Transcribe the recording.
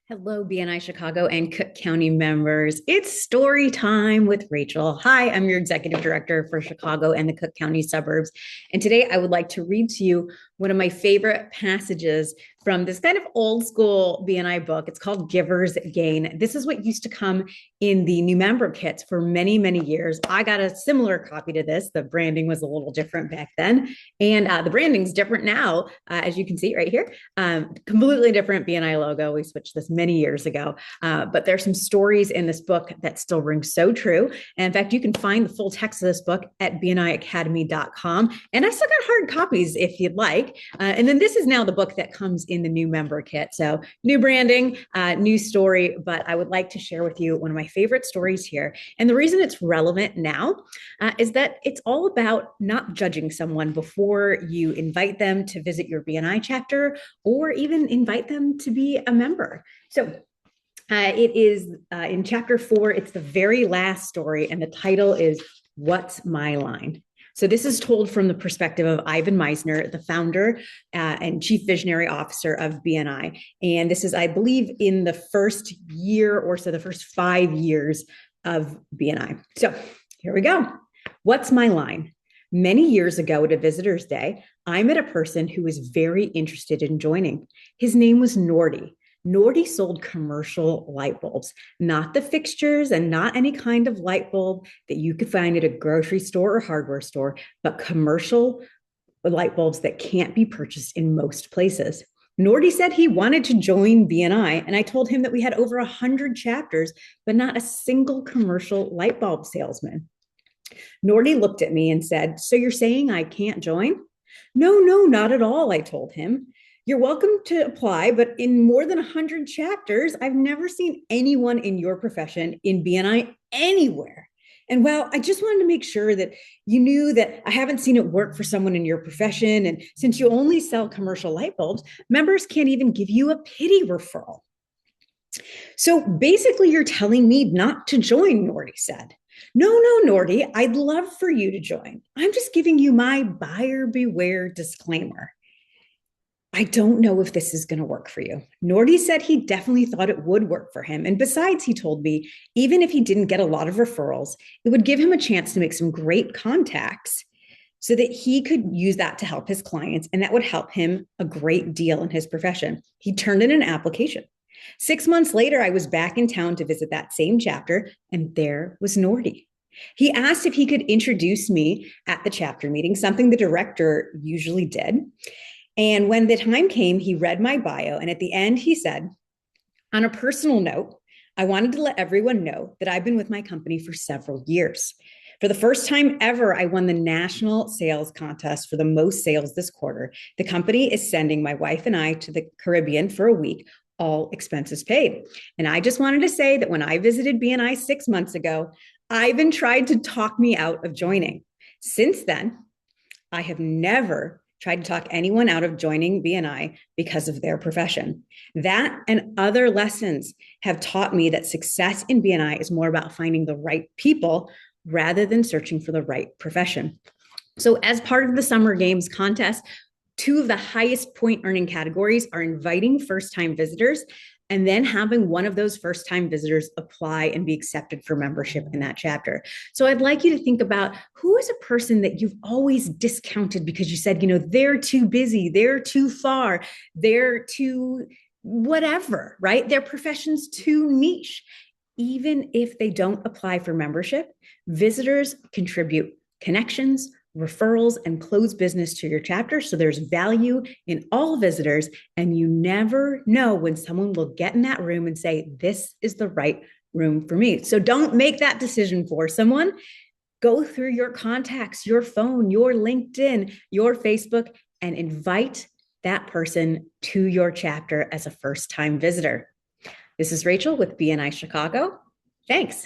Hello, BNI Chicago and Cook County members. It's story time with Rachel. Hi, I'm your executive director for Chicago and the Cook County suburbs. And today I would like to read to you one of my favorite passages from this kind of old school BNI book. It's called Giver's Gain. This is what used to come in the new member kits for many, many years. I got a similar copy to this. The branding was a little different back then. And the branding's different now, as you can see right here. Completely different BNI logo. We switched this many years ago. But there's some stories in this book that still ring so true. And in fact, you can find the full text of this book at bniacademy.com. And I still got hard copies if you'd like. And then this is now the book that comes in the new member kit. So new branding, new story, but I would like to share with you one of my favorite stories here. And the reason it's relevant now is that it's all about not judging someone before you invite them to visit your BNI chapter or even invite them to be a member. So it is in chapter 4, it's the very last story, and the title is What's My Line? So this is told from the perspective of Ivan Meisner, the founder and chief visionary officer of BNI. And this is, I believe, in the first year or so, the first 5 years of BNI. So here we go. What's my line? Many years ago at a visitor's day, I met a person who was very interested in joining. His name was Nordy. Nordy sold commercial light bulbs, not the fixtures and not any kind of light bulb that you could find at a grocery store or hardware store, but commercial light bulbs that can't be purchased in most places. Nordy said he wanted to join BNI, and I told him that we had over 100 chapters, but not a single commercial light bulb salesman. Nordy looked at me and said, "So you're saying I can't join?" No, not at all, I told him. You're welcome to apply, but in more than 100 chapters, I've never seen anyone in your profession in BNI anywhere. And well, I just wanted to make sure that you knew that I haven't seen it work for someone in your profession. And since you only sell commercial light bulbs, members can't even give you a pity referral. So basically, you're telling me not to join, Nordy said. No, Nordy, I'd love for you to join. I'm just giving you my buyer beware disclaimer. I don't know if this is going to work for you. Nordy said he definitely thought it would work for him. And besides, he told me, even if he didn't get a lot of referrals, it would give him a chance to make some great contacts so that he could use that to help his clients. And that would help him a great deal in his profession. He turned in an application. 6 months later, I was back in town to visit that same chapter, and there was Nordy. He asked if he could introduce me at the chapter meeting, something the director usually did. And when the time came, he read my bio. And at the end, he said, on a personal note, I wanted to let everyone know that I've been with my company for several years. For the first time ever, I won the national sales contest for the most sales this quarter. The company is sending my wife and I to the Caribbean for a week, all expenses paid. And I just wanted to say that when I visited BNI 6 months ago, Ivan tried to talk me out of joining. Since then, I have never tried to talk anyone out of joining BNI because of their profession. That and other lessons have taught me that success in BNI is more about finding the right people rather than searching for the right profession. So as part of the Summer Games contest, 2 of the highest point earning categories are inviting first-time visitors and then having one of those first-time visitors apply and be accepted for membership in that chapter. So I'd like you to think about who is a person that you've always discounted because you said, they're too busy, they're too far, they're too whatever, right? Their profession's too niche. Even if they don't apply for membership, visitors contribute connections, referrals, and close business to your chapter. So there's value in all visitors. And you never know when someone will get in that room and say, this is the right room for me. So don't make that decision for someone. Go through your contacts, your phone, your LinkedIn, your Facebook, and invite that person to your chapter as a first-time visitor. This is Rachel with BNI Chicago. Thanks.